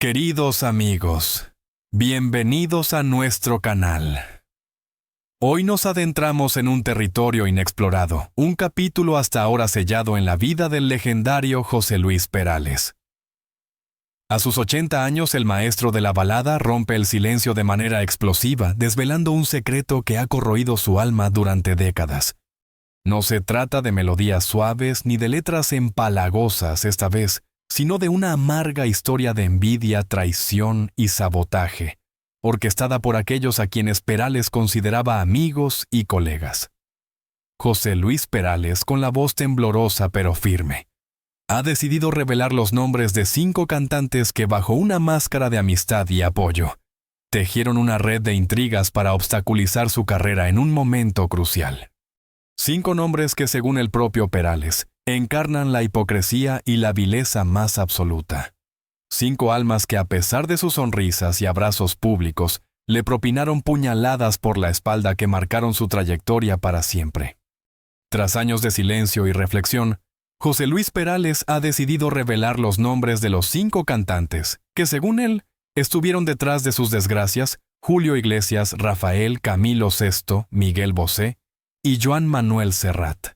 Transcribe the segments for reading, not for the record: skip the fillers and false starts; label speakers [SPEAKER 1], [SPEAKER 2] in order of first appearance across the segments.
[SPEAKER 1] Queridos amigos, bienvenidos a nuestro canal. Hoy nos adentramos en un territorio inexplorado, un capítulo hasta ahora sellado en la vida del legendario José Luis Perales. A sus 80 años, el maestro de la balada rompe el silencio de manera explosiva, desvelando un secreto que ha corroído su alma durante décadas. No se trata de melodías suaves ni de letras empalagosas esta vez, sino de una amarga historia de envidia, traición y sabotaje, orquestada por aquellos a quienes Perales consideraba amigos y colegas. José Luis Perales, con la voz temblorosa pero firme, ha decidido revelar los nombres de 5 cantantes que, bajo una máscara de amistad y apoyo, tejieron una red de intrigas para obstaculizar su carrera en un momento crucial. 5 nombres que, según el propio Perales, encarnan la hipocresía y la vileza más absoluta. 5 almas que, a pesar de sus sonrisas y abrazos públicos, le propinaron puñaladas por la espalda que marcaron su trayectoria para siempre. Tras años de silencio y reflexión, José Luis Perales ha decidido revelar los nombres de los 5 cantantes que, según él, estuvieron detrás de sus desgracias: Julio Iglesias, Rafael, Camilo Sesto, Miguel Bosé y Joan Manuel Serrat.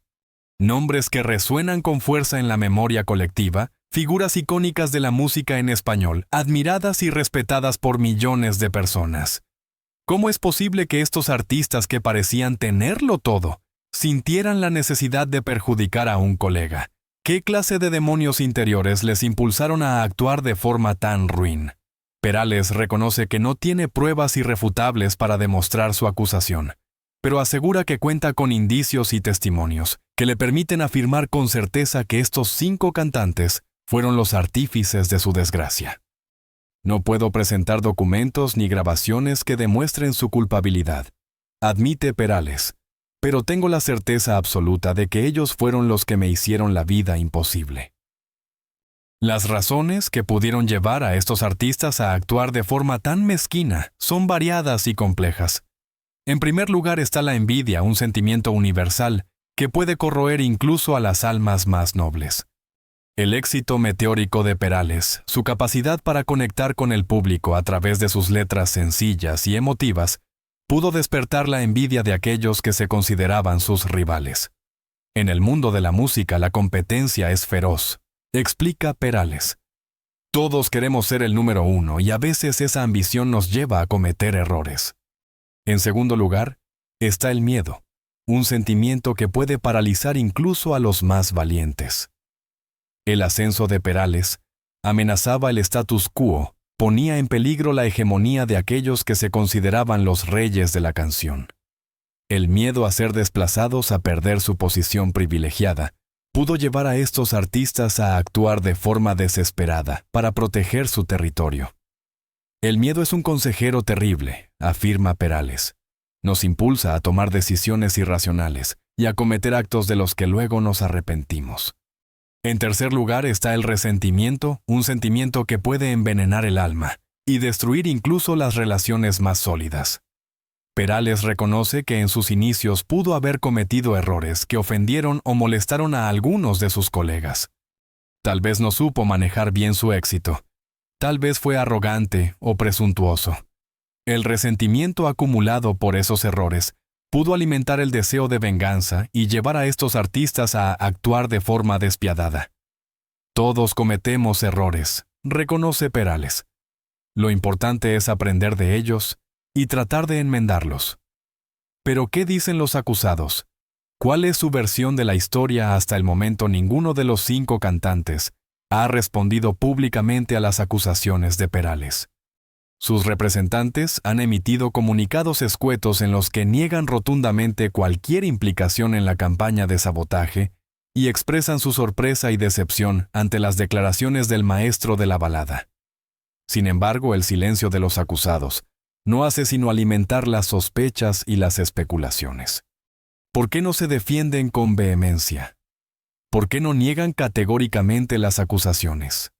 [SPEAKER 1] Nombres que resuenan con fuerza en la memoria colectiva, figuras icónicas de la música en español, admiradas y respetadas por millones de personas. ¿Cómo es posible que estos artistas que parecían tenerlo todo, sintieran la necesidad de perjudicar a un colega? ¿Qué clase de demonios interiores les impulsaron a actuar de forma tan ruin? Perales reconoce que no tiene pruebas irrefutables para demostrar su acusación, pero asegura que cuenta con indicios y testimonios que le permiten afirmar con certeza que estos 5 cantantes fueron los artífices de su desgracia. No puedo presentar documentos ni grabaciones que demuestren su culpabilidad, admite Perales, pero tengo la certeza absoluta de que ellos fueron los que me hicieron la vida imposible. Las razones que pudieron llevar a estos artistas a actuar de forma tan mezquina son variadas y complejas. En primer lugar está la envidia, un sentimiento universal que puede corroer incluso a las almas más nobles. El éxito meteórico de Perales, su capacidad para conectar con el público a través de sus letras sencillas y emotivas, pudo despertar la envidia de aquellos que se consideraban sus rivales. En el mundo de la música la competencia es feroz, explica Perales. Todos queremos ser el número 1 y a veces esa ambición nos lleva a cometer errores. En segundo lugar, está el miedo, un sentimiento que puede paralizar incluso a los más valientes. El ascenso de Perales amenazaba el status quo, ponía en peligro la hegemonía de aquellos que se consideraban los reyes de la canción. El miedo a ser desplazados, a perder su posición privilegiada, pudo llevar a estos artistas a actuar de forma desesperada para proteger su territorio. El miedo es un consejero terrible, afirma Perales. Nos impulsa a tomar decisiones irracionales y a cometer actos de los que luego nos arrepentimos. En tercer lugar está el resentimiento, un sentimiento que puede envenenar el alma y destruir incluso las relaciones más sólidas. Perales reconoce que en sus inicios pudo haber cometido errores que ofendieron o molestaron a algunos de sus colegas. Tal vez no supo manejar bien su éxito. Tal vez fue arrogante o presuntuoso. El resentimiento acumulado por esos errores pudo alimentar el deseo de venganza y llevar a estos artistas a actuar de forma despiadada. Todos cometemos errores, reconoce Perales. Lo importante es aprender de ellos y tratar de enmendarlos. Pero ¿qué dicen los acusados? ¿Cuál es su versión de la historia? Hasta el momento ninguno de los 5 cantantes ha respondido públicamente a las acusaciones de Perales. Sus representantes han emitido comunicados escuetos en los que niegan rotundamente cualquier implicación en la campaña de sabotaje y expresan su sorpresa y decepción ante las declaraciones del maestro de la balada. Sin embargo, el silencio de los acusados no hace sino alimentar las sospechas y las especulaciones. ¿Por qué no se defienden con vehemencia? ¿Por qué no niegan categóricamente las acusaciones?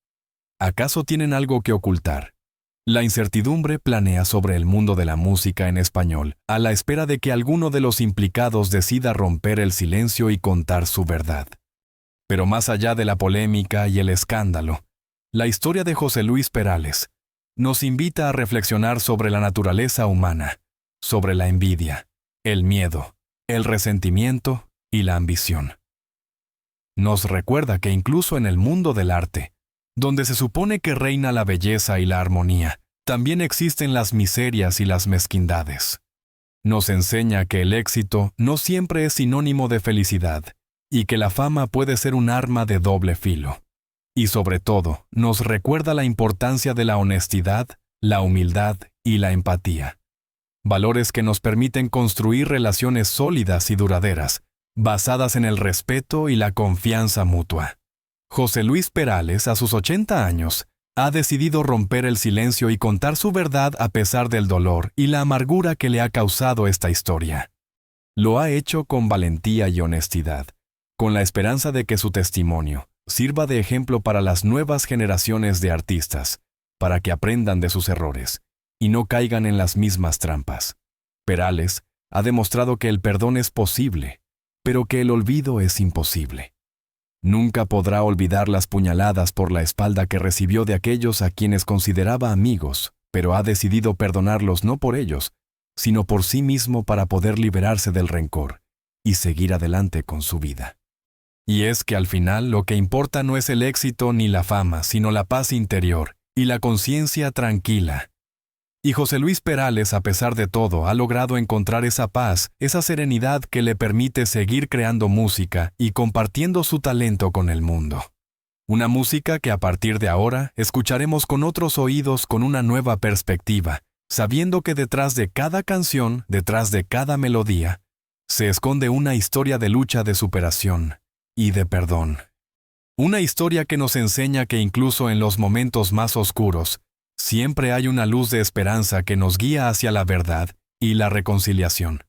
[SPEAKER 1] ¿Acaso tienen algo que ocultar? La incertidumbre planea sobre el mundo de la música en español, a la espera de que alguno de los implicados decida romper el silencio y contar su verdad. Pero más allá de la polémica y el escándalo, la historia de José Luis Perales nos invita a reflexionar sobre la naturaleza humana, sobre la envidia, el miedo, el resentimiento y la ambición. Nos recuerda que incluso en el mundo del arte, donde se supone que reina la belleza y la armonía, también existen las miserias y las mezquindades. Nos enseña que el éxito no siempre es sinónimo de felicidad y que la fama puede ser un arma de doble filo. Y sobre todo, nos recuerda la importancia de la honestidad, la humildad y la empatía. Valores que nos permiten construir relaciones sólidas y duraderas, basadas en el respeto y la confianza mutua. José Luis Perales, a sus 80 años, ha decidido romper el silencio y contar su verdad a pesar del dolor y la amargura que le ha causado esta historia. Lo ha hecho con valentía y honestidad, con la esperanza de que su testimonio sirva de ejemplo para las nuevas generaciones de artistas, para que aprendan de sus errores y no caigan en las mismas trampas. Perales ha demostrado que el perdón es posible, pero que el olvido es imposible. Nunca podrá olvidar las puñaladas por la espalda que recibió de aquellos a quienes consideraba amigos, pero ha decidido perdonarlos no por ellos, sino por sí mismo para poder liberarse del rencor y seguir adelante con su vida. Y es que al final lo que importa no es el éxito ni la fama, sino la paz interior y la conciencia tranquila. Y José Luis Perales, a pesar de todo, ha logrado encontrar esa paz, esa serenidad que le permite seguir creando música y compartiendo su talento con el mundo. Una música que a partir de ahora escucharemos con otros oídos, con una nueva perspectiva, sabiendo que detrás de cada canción, detrás de cada melodía, se esconde una historia de lucha, de superación y de perdón. Una historia que nos enseña que incluso en los momentos más oscuros, siempre hay una luz de esperanza que nos guía hacia la verdad y la reconciliación.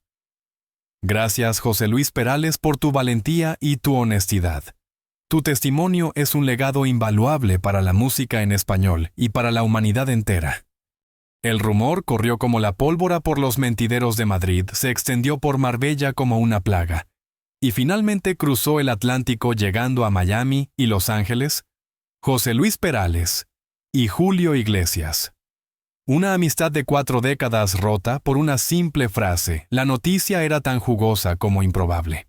[SPEAKER 1] Gracias, José Luis Perales, por tu valentía y tu honestidad. Tu testimonio es un legado invaluable para la música en español y para la humanidad entera. El rumor corrió como la pólvora por los mentideros de Madrid, se extendió por Marbella como una plaga, y finalmente cruzó el Atlántico llegando a Miami y Los Ángeles. José Luis Perales y Julio Iglesias. Una amistad de 4 décadas rota por una simple frase. La noticia era tan jugosa como improbable.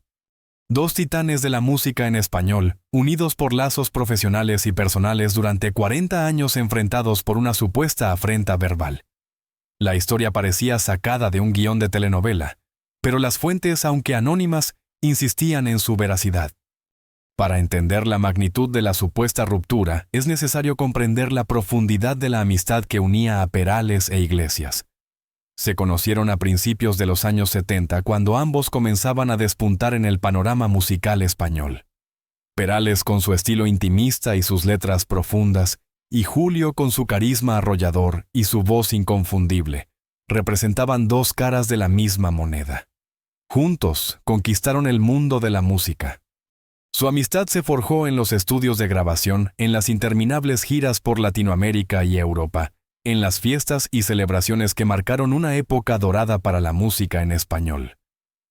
[SPEAKER 1] 2 titanes de la música en español, unidos por lazos profesionales y personales durante 40 años enfrentados por una supuesta afrenta verbal. La historia parecía sacada de un guión de telenovela, pero las fuentes, aunque anónimas, insistían en su veracidad. Para entender la magnitud de la supuesta ruptura, es necesario comprender la profundidad de la amistad que unía a Perales e Iglesias. Se conocieron a principios de los años 70, cuando ambos comenzaban a despuntar en el panorama musical español. Perales con su estilo intimista y sus letras profundas, y Julio con su carisma arrollador y su voz inconfundible, representaban 2 caras de la misma moneda. Juntos conquistaron el mundo de la música. Su amistad se forjó en los estudios de grabación, en las interminables giras por Latinoamérica y Europa, en las fiestas y celebraciones que marcaron una época dorada para la música en español.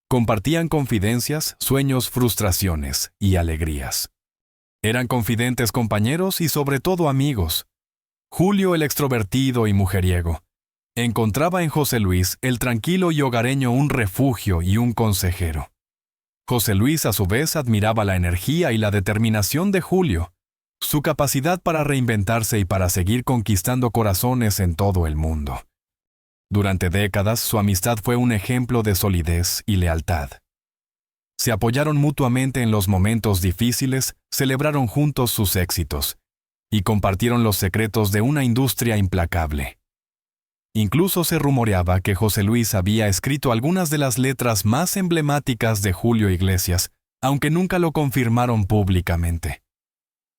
[SPEAKER 1] Compartían confidencias, sueños, frustraciones y alegrías. Eran confidentes compañeros y sobre todo amigos. Julio, el extrovertido y mujeriego, encontraba en José Luis, el tranquilo y hogareño, un refugio y un consejero. José Luis, a su vez, admiraba la energía y la determinación de Julio, su capacidad para reinventarse y para seguir conquistando corazones en todo el mundo. Durante décadas, su amistad fue un ejemplo de solidez y lealtad. Se apoyaron mutuamente en los momentos difíciles, celebraron juntos sus éxitos y compartieron los secretos de una industria implacable. Incluso se rumoreaba que José Luis había escrito algunas de las letras más emblemáticas de Julio Iglesias, aunque nunca lo confirmaron públicamente.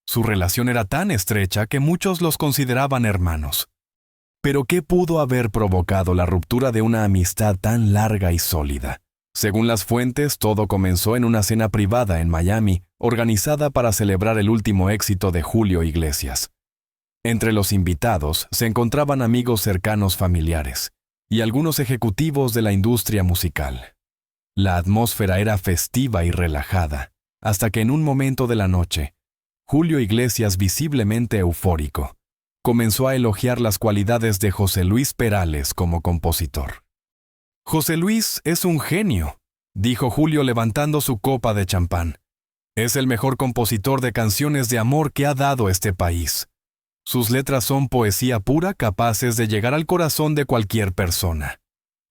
[SPEAKER 1] Su relación era tan estrecha que muchos los consideraban hermanos. Pero ¿qué pudo haber provocado la ruptura de una amistad tan larga y sólida? Según las fuentes, todo comenzó en una cena privada en Miami, organizada para celebrar el último éxito de Julio Iglesias. Entre los invitados se encontraban amigos cercanos familiares y algunos ejecutivos de la industria musical. La atmósfera era festiva y relajada, hasta que en un momento de la noche, Julio Iglesias, visiblemente eufórico, comenzó a elogiar las cualidades de José Luis Perales como compositor. «José Luis es un genio», dijo Julio levantando su copa de champán. «Es el mejor compositor de canciones de amor que ha dado este país. Sus letras son poesía pura capaces de llegar al corazón de cualquier persona».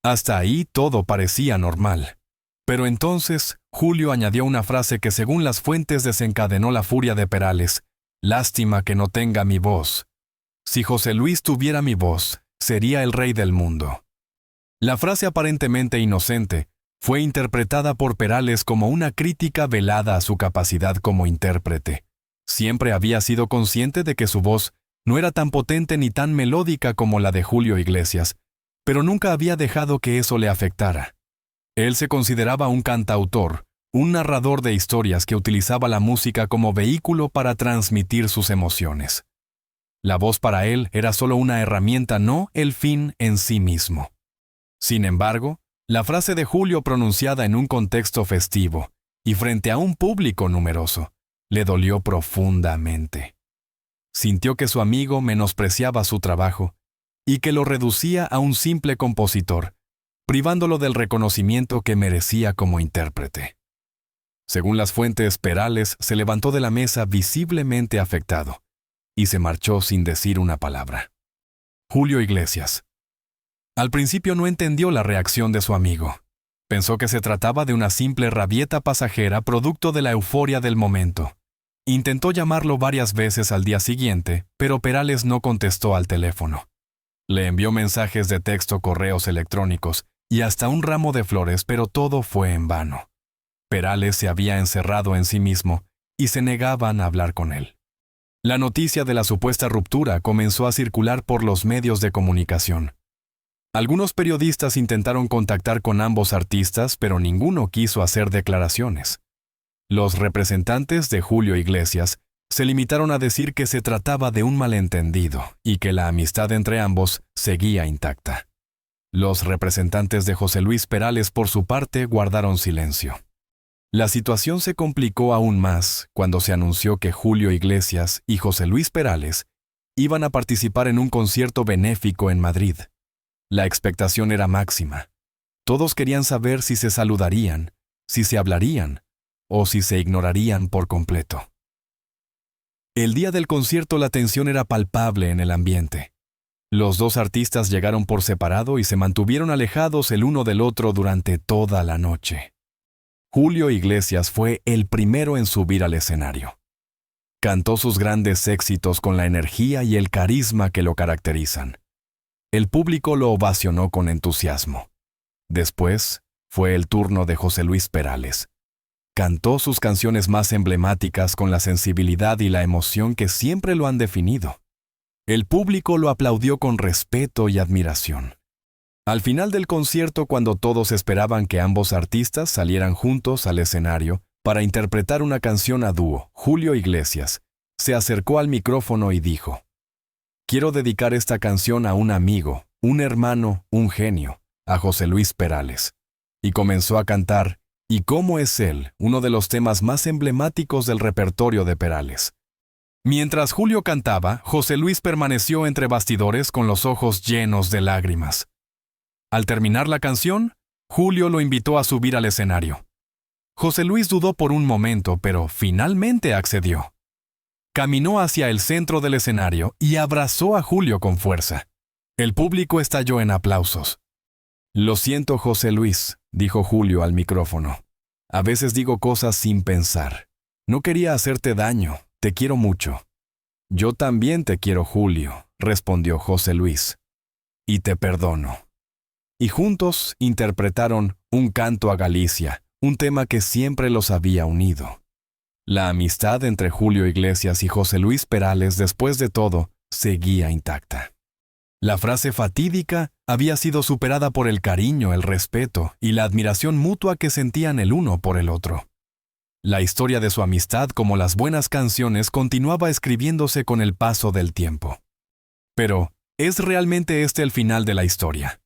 [SPEAKER 1] Hasta ahí todo parecía normal. Pero entonces, Julio añadió una frase que según las fuentes desencadenó la furia de Perales. «Lástima que no tenga mi voz. Si José Luis tuviera mi voz, sería el rey del mundo». La frase aparentemente inocente fue interpretada por Perales como una crítica velada a su capacidad como intérprete. Siempre había sido consciente de que su voz no era tan potente ni tan melódica como la de Julio Iglesias, pero nunca había dejado que eso le afectara. Él se consideraba un cantautor, un narrador de historias que utilizaba la música como vehículo para transmitir sus emociones. La voz para él era solo una herramienta, no el fin en sí mismo. Sin embargo, la frase de Julio pronunciada en un contexto festivo y frente a un público numeroso, le dolió profundamente. Sintió que su amigo menospreciaba su trabajo y que lo reducía a un simple compositor, privándolo del reconocimiento que merecía como intérprete. Según las fuentes, Perales se levantó de la mesa visiblemente afectado y se marchó sin decir una palabra. Julio Iglesias. Al principio no entendió la reacción de su amigo. Pensó que se trataba de una simple rabieta pasajera producto de la euforia del momento. Intentó llamarlo varias veces al día siguiente, pero Perales no contestó al teléfono. Le envió mensajes de texto, correos electrónicos y hasta un ramo de flores, pero todo fue en vano. Perales se había encerrado en sí mismo y se negaban a hablar con él. La noticia de la supuesta ruptura comenzó a circular por los medios de comunicación. Algunos periodistas intentaron contactar con ambos artistas, pero ninguno quiso hacer declaraciones. Los representantes de Julio Iglesias se limitaron a decir que se trataba de un malentendido y que la amistad entre ambos seguía intacta. Los representantes de José Luis Perales, por su parte, guardaron silencio. La situación se complicó aún más cuando se anunció que Julio Iglesias y José Luis Perales iban a participar en un concierto benéfico en Madrid. La expectación era máxima. Todos querían saber si se saludarían, si se hablarían o si se ignorarían por completo. El día del concierto la tensión era palpable en el ambiente. Los dos artistas llegaron por separado y se mantuvieron alejados el uno del otro durante toda la noche. Julio Iglesias fue el primero en subir al escenario. Cantó sus grandes éxitos con la energía y el carisma que lo caracterizan. El público lo ovacionó con entusiasmo. Después, fue el turno de José Luis Perales. Cantó sus canciones más emblemáticas con la sensibilidad y la emoción que siempre lo han definido. El público lo aplaudió con respeto y admiración. Al final del concierto, cuando todos esperaban que ambos artistas salieran juntos al escenario para interpretar una canción a dúo, Julio Iglesias se acercó al micrófono y dijo: «Quiero dedicar esta canción a un amigo, un hermano, un genio, a José Luis Perales». Y comenzó a cantar «Y cómo es él», uno de los temas más emblemáticos del repertorio de Perales. Mientras Julio cantaba, José Luis permaneció entre bastidores con los ojos llenos de lágrimas. Al terminar la canción, Julio lo invitó a subir al escenario. José Luis dudó por un momento, pero finalmente accedió. Caminó hacia el centro del escenario y abrazó a Julio con fuerza. El público estalló en aplausos. «Lo siento, José Luis», dijo Julio al micrófono. «A veces digo cosas sin pensar. No quería hacerte daño. Te quiero mucho». «Yo también te quiero, Julio», respondió José Luis. «Y te perdono». Y juntos interpretaron Un canto a Galicia, un tema que siempre los había unido. La amistad entre Julio Iglesias y José Luis Perales, después de todo, seguía intacta. La frase fatídica había sido superada por el cariño, el respeto y la admiración mutua que sentían el uno por el otro. La historia de su amistad, como las buenas canciones, continuaba escribiéndose con el paso del tiempo. Pero, ¿es realmente este el final de la historia?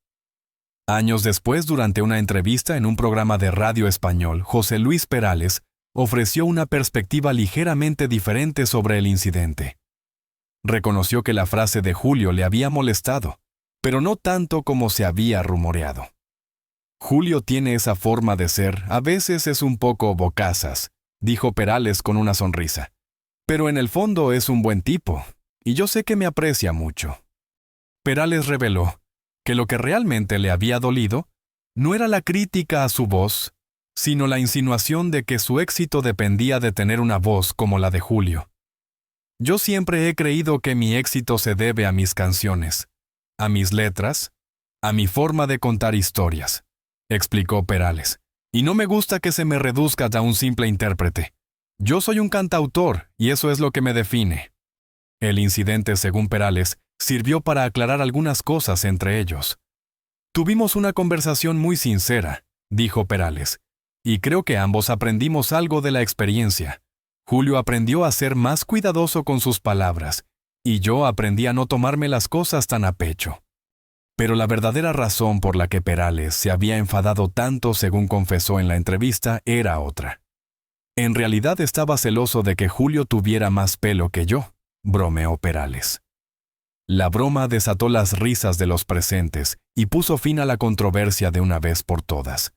[SPEAKER 1] Años después, durante una entrevista en un programa de radio español, José Luis Perales ofreció una perspectiva ligeramente diferente sobre el incidente. Reconoció que la frase de Julio le había molestado, pero no tanto como se había rumoreado. Julio tiene esa forma de ser, a veces es un poco bocazas, dijo Perales con una sonrisa. Pero en el fondo es un buen tipo, y yo sé que me aprecia mucho. Perales reveló que lo que realmente le había dolido no era la crítica a su voz, sino la insinuación de que su éxito dependía de tener una voz como la de Julio. Yo siempre he creído que mi éxito se debe a mis canciones, a mis letras, a mi forma de contar historias, explicó Perales. Y no me gusta que se me reduzca a un simple intérprete. Yo soy un cantautor y eso es lo que me define. El incidente, según Perales, sirvió para aclarar algunas cosas entre ellos. Tuvimos una conversación muy sincera, dijo Perales, y creo que ambos aprendimos algo de la experiencia. Julio aprendió a ser más cuidadoso con sus palabras, y yo aprendí a no tomarme las cosas tan a pecho. Pero la verdadera razón por la que Perales se había enfadado tanto, según confesó en la entrevista, era otra. En realidad estaba celoso de que Julio tuviera más pelo que yo, bromeó Perales. La broma desató las risas de los presentes y puso fin a la controversia de una vez por todas.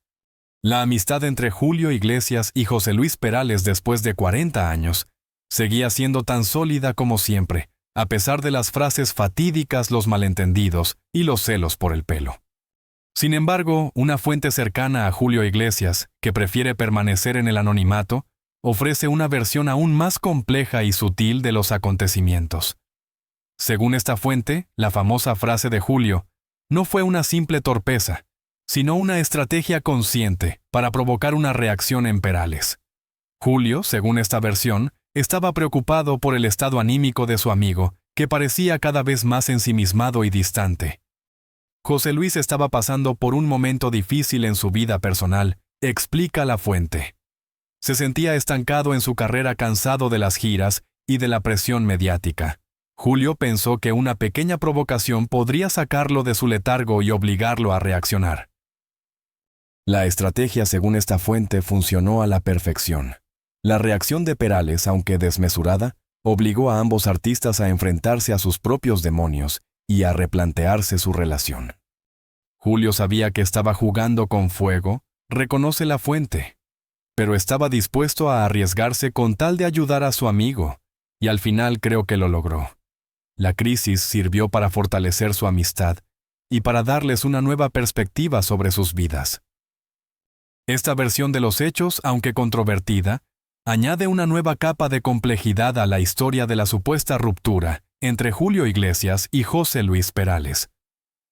[SPEAKER 1] La amistad entre Julio Iglesias y José Luis Perales después de 40 años seguía siendo tan sólida como siempre, a pesar de las frases fatídicas, los malentendidos y los celos por el pelo. Sin embargo, una fuente cercana a Julio Iglesias, que prefiere permanecer en el anonimato, ofrece una versión aún más compleja y sutil de los acontecimientos. Según esta fuente, la famosa frase de Julio no fue una simple torpeza, sino una estrategia consciente para provocar una reacción en Perales. Julio, según esta versión, estaba preocupado por el estado anímico de su amigo, que parecía cada vez más ensimismado y distante. José Luis estaba pasando por un momento difícil en su vida personal, explica la fuente. Se sentía estancado en su carrera, cansado de las giras y de la presión mediática. Julio pensó que una pequeña provocación podría sacarlo de su letargo y obligarlo a reaccionar. La estrategia, según esta fuente, funcionó a la perfección. La reacción de Perales, aunque desmesurada, obligó a ambos artistas a enfrentarse a sus propios demonios y a replantearse su relación. Julio sabía que estaba jugando con fuego, reconoce la fuente, pero estaba dispuesto a arriesgarse con tal de ayudar a su amigo, y al final creo que lo logró. La crisis sirvió para fortalecer su amistad y para darles una nueva perspectiva sobre sus vidas. Esta versión de los hechos, aunque controvertida, añade una nueva capa de complejidad a la historia de la supuesta ruptura entre Julio Iglesias y José Luis Perales.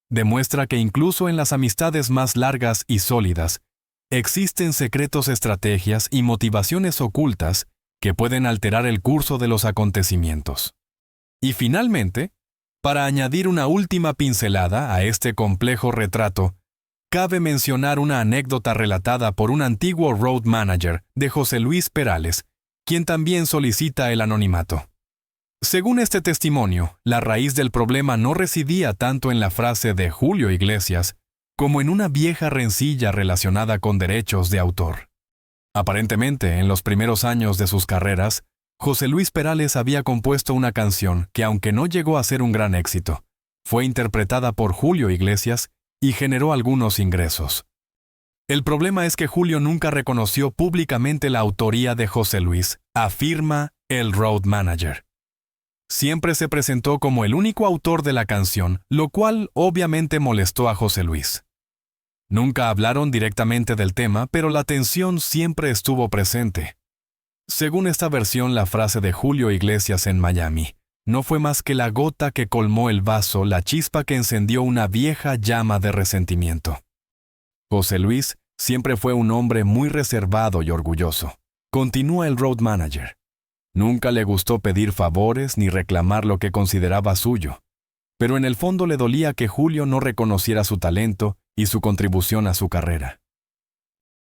[SPEAKER 1] Demuestra que incluso en las amistades más largas y sólidas, existen secretos, estrategias y motivaciones ocultas que pueden alterar el curso de los acontecimientos. Y finalmente, para añadir una última pincelada a este complejo retrato, cabe mencionar una anécdota relatada por un antiguo road manager de José Luis Perales, quien también solicita el anonimato. Según este testimonio, la raíz del problema no residía tanto en la frase de Julio Iglesias, como en una vieja rencilla relacionada con derechos de autor. Aparentemente, en los primeros años de sus carreras, José Luis Perales había compuesto una canción que, aunque no llegó a ser un gran éxito, fue interpretada por Julio Iglesias y generó algunos ingresos. El problema es que Julio nunca reconoció públicamente la autoría de José Luis, afirma el road manager. Siempre se presentó como el único autor de la canción, lo cual obviamente molestó a José Luis. Nunca hablaron directamente del tema, pero la tensión siempre estuvo presente. Según esta versión, la frase de Julio Iglesias en Miami no fue más que la gota que colmó el vaso, la chispa que encendió una vieja llama de resentimiento. José Luis siempre fue un hombre muy reservado y orgulloso. Continúa el road manager. Nunca le gustó pedir favores ni reclamar lo que consideraba suyo, pero en el fondo le dolía que Julio no reconociera su talento y su contribución a su carrera.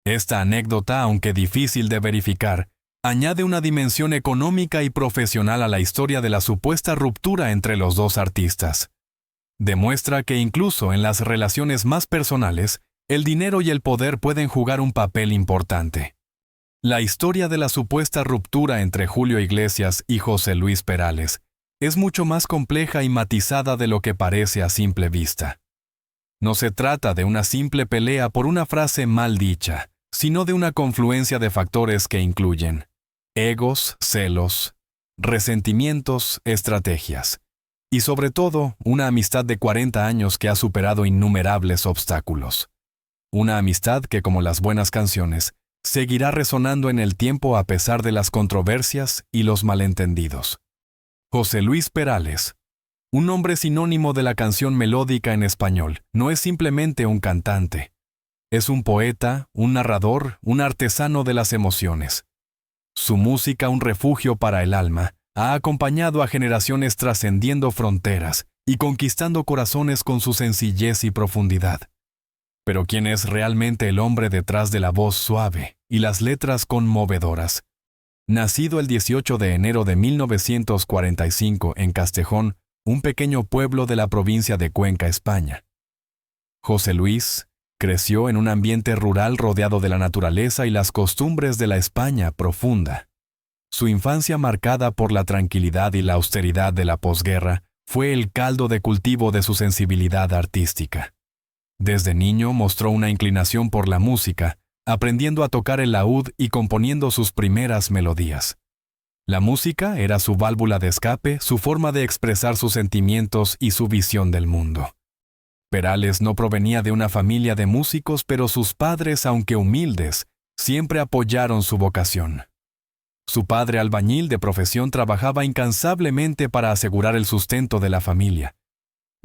[SPEAKER 1] Esta anécdota, aunque difícil de verificar, añade una dimensión económica y profesional a la historia de la supuesta ruptura entre los dos artistas. Demuestra que incluso en las relaciones más personales, el dinero y el poder pueden jugar un papel importante. La historia de la supuesta ruptura entre Julio Iglesias y José Luis Perales es mucho más compleja y matizada de lo que parece a simple vista. No se trata de una simple pelea por una frase mal dicha, sino de una confluencia de factores que incluyen egos, celos, resentimientos, estrategias, y sobre todo una amistad de 40 años que ha superado innumerables obstáculos. Una amistad que, como las buenas canciones, seguirá resonando en el tiempo a pesar de las controversias y los malentendidos. José Luis Perales, un nombre sinónimo de la canción melódica en español, no es simplemente un cantante. Es un poeta, un narrador, un artesano de las emociones. Su música, un refugio para el alma, ha acompañado a generaciones trascendiendo fronteras y conquistando corazones con su sencillez y profundidad. Pero ¿quién es realmente el hombre detrás de la voz suave y las letras conmovedoras? Nacido el 18 de enero de 1945 en Castejón, un pequeño pueblo de la provincia de Cuenca, España. José Luis creció en un ambiente rural rodeado de la naturaleza y las costumbres de la España profunda. Su infancia, marcada por la tranquilidad y la austeridad de la posguerra, fue el caldo de cultivo de su sensibilidad artística. Desde niño mostró una inclinación por la música, aprendiendo a tocar el laúd y componiendo sus primeras melodías. La música era su válvula de escape, su forma de expresar sus sentimientos y su visión del mundo. Perales no provenía de una familia de músicos, pero sus padres, aunque humildes, siempre apoyaron su vocación. Su padre, albañil de profesión, trabajaba incansablemente para asegurar el sustento de la familia,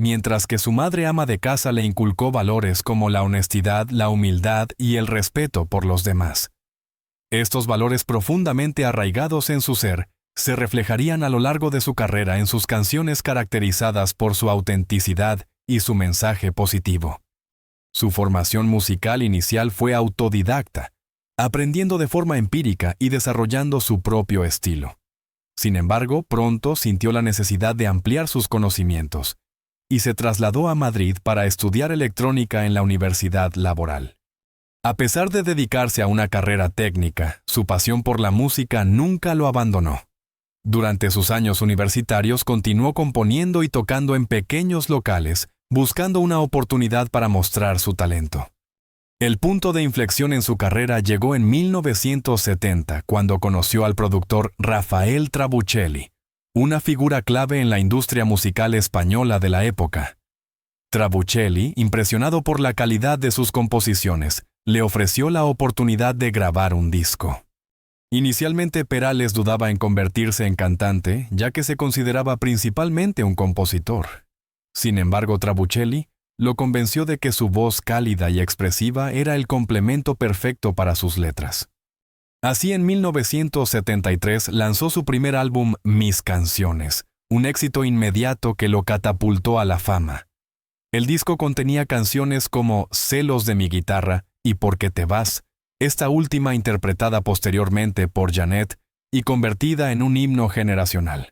[SPEAKER 1] mientras que su madre, ama de casa, le inculcó valores como la honestidad, la humildad y el respeto por los demás. Estos valores, profundamente arraigados en su ser, se reflejarían a lo largo de su carrera en sus canciones caracterizadas por su autenticidad y su mensaje positivo. Su formación musical inicial fue autodidacta, aprendiendo de forma empírica y desarrollando su propio estilo. Sin embargo, pronto sintió la necesidad de ampliar sus conocimientos y se trasladó a Madrid para estudiar electrónica en la Universidad Laboral. A pesar de dedicarse a una carrera técnica, su pasión por la música nunca lo abandonó. Durante sus años universitarios continuó componiendo y tocando en pequeños locales, buscando una oportunidad para mostrar su talento. El punto de inflexión en su carrera llegó en 1970, cuando conoció al productor Rafael Trabuchelli, una figura clave en la industria musical española de la época. Trabuchelli, impresionado por la calidad de sus composiciones, le ofreció la oportunidad de grabar un disco. Inicialmente Perales dudaba en convertirse en cantante, ya que se consideraba principalmente un compositor. Sin embargo, Trabuchelli lo convenció de que su voz cálida y expresiva era el complemento perfecto para sus letras. Así, en 1973 lanzó su primer álbum, Mis Canciones, un éxito inmediato que lo catapultó a la fama. El disco contenía canciones como Celos de mi guitarra y ¿Por qué te vas?, esta última interpretada posteriormente por Janet y convertida en un himno generacional.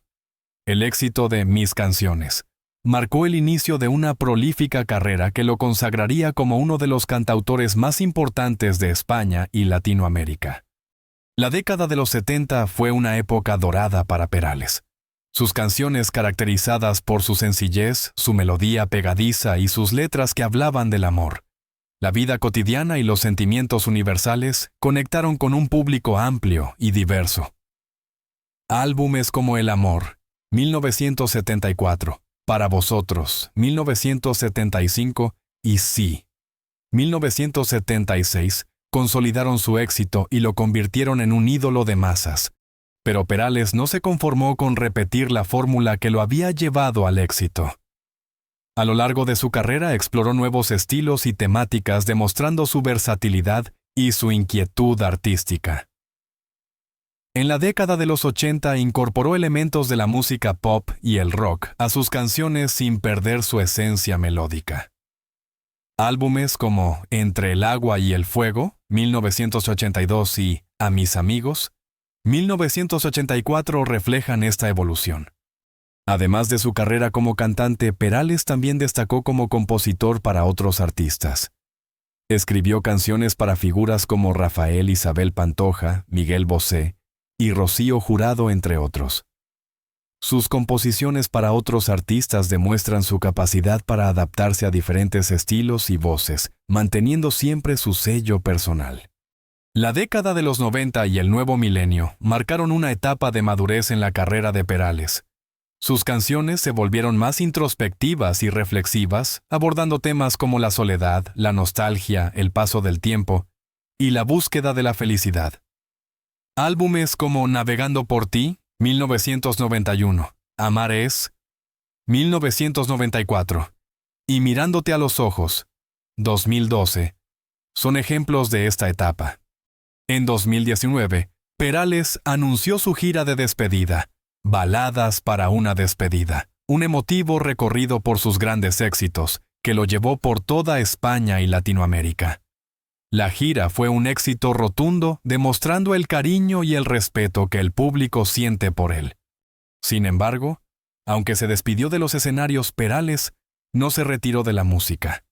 [SPEAKER 1] El éxito de Mis Canciones marcó el inicio de una prolífica carrera que lo consagraría como uno de los cantautores más importantes de España y Latinoamérica. La década de los 70 fue una época dorada para Perales. Sus canciones, caracterizadas por su sencillez, su melodía pegadiza y sus letras que hablaban del amor, la vida cotidiana y los sentimientos universales, conectaron con un público amplio y diverso. Álbumes como El Amor, 1974, Para Vosotros, 1975 y Sí, 1976, consolidaron su éxito y lo convirtieron en un ídolo de masas. Pero Perales no se conformó con repetir la fórmula que lo había llevado al éxito. A lo largo de su carrera exploró nuevos estilos y temáticas, demostrando su versatilidad y su inquietud artística. En la década de los 80 incorporó elementos de la música pop y el rock a sus canciones sin perder su esencia melódica. Álbumes como Entre el agua y el fuego, 1982 y A mis amigos, 1984 reflejan esta evolución. Además de su carrera como cantante, Perales también destacó como compositor para otros artistas. Escribió canciones para figuras como Rafael Isabel Pantoja, Miguel Bosé y Rocío Jurado, entre otros. Sus composiciones para otros artistas demuestran su capacidad para adaptarse a diferentes estilos y voces, manteniendo siempre su sello personal. La década de los 90 y el nuevo milenio marcaron una etapa de madurez en la carrera de Perales. Sus canciones se volvieron más introspectivas y reflexivas, abordando temas como la soledad, la nostalgia, el paso del tiempo y la búsqueda de la felicidad. Álbumes como Navegando por ti, 1991, Amar es, 1994, y Mirándote a los ojos, 2012, son ejemplos de esta etapa. En 2019, Perales anunció su gira de despedida, Baladas para una despedida, un emotivo recorrido por sus grandes éxitos, que lo llevó por toda España y Latinoamérica. La gira fue un éxito rotundo, demostrando el cariño y el respeto que el público siente por él. Sin embargo, aunque se despidió de los escenarios, Perales no se retiró de la música.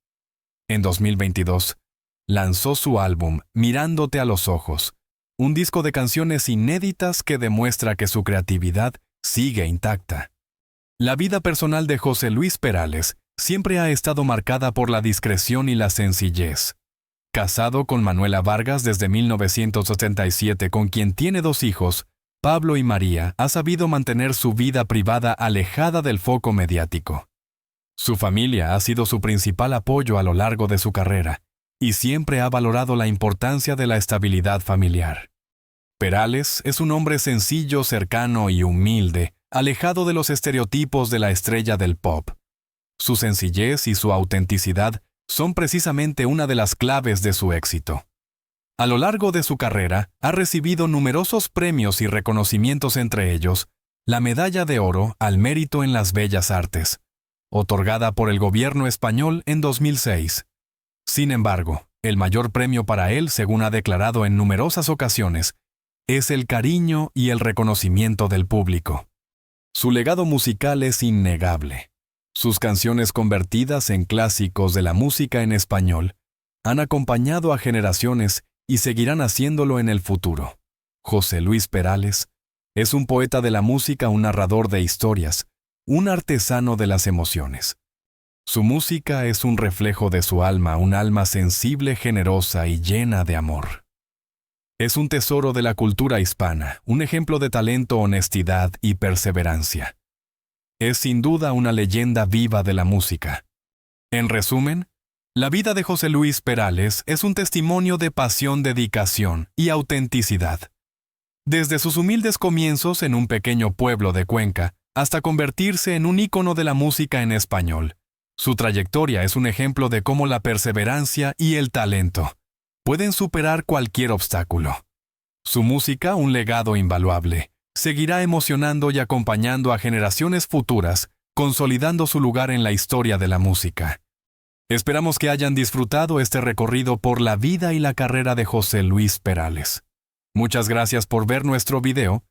[SPEAKER 1] En 2022, lanzó su álbum Mirándote a los ojos, un disco de canciones inéditas que demuestra que su creatividad sigue intacta. La vida personal de José Luis Perales siempre ha estado marcada por la discreción y la sencillez. Casado con Manuela Vargas desde 1987, con quien tiene 2 hijos, Pablo y María, ha sabido mantener su vida privada alejada del foco mediático. Su familia ha sido su principal apoyo a lo largo de su carrera, y siempre ha valorado la importancia de la estabilidad familiar. Perales es un hombre sencillo, cercano y humilde, alejado de los estereotipos de la estrella del pop. Su sencillez y su autenticidad son precisamente una de las claves de su éxito. A lo largo de su carrera, ha recibido numerosos premios y reconocimientos, entre ellos, la Medalla de Oro al Mérito en las Bellas Artes, otorgada por el gobierno español en 2006. Sin embargo, el mayor premio para él, según ha declarado en numerosas ocasiones, es el cariño y el reconocimiento del público. Su legado musical es innegable. Sus canciones, convertidas en clásicos de la música en español, han acompañado a generaciones y seguirán haciéndolo en el futuro. José Luis Perales es un poeta de la música, un narrador de historias, un artesano de las emociones. Su música es un reflejo de su alma, un alma sensible, generosa y llena de amor. Es un tesoro de la cultura hispana, un ejemplo de talento, honestidad y perseverancia. Es sin duda una leyenda viva de la música. En resumen, la vida de José Luis Perales es un testimonio de pasión, dedicación y autenticidad. Desde sus humildes comienzos en un pequeño pueblo de Cuenca hasta convertirse en un ícono de la música en español, su trayectoria es un ejemplo de cómo la perseverancia y el talento pueden superar cualquier obstáculo. Su música, un legado invaluable, seguirá emocionando y acompañando a generaciones futuras, consolidando su lugar en la historia de la música. Esperamos que hayan disfrutado este recorrido por la vida y la carrera de José Luis Perales. Muchas gracias por ver nuestro video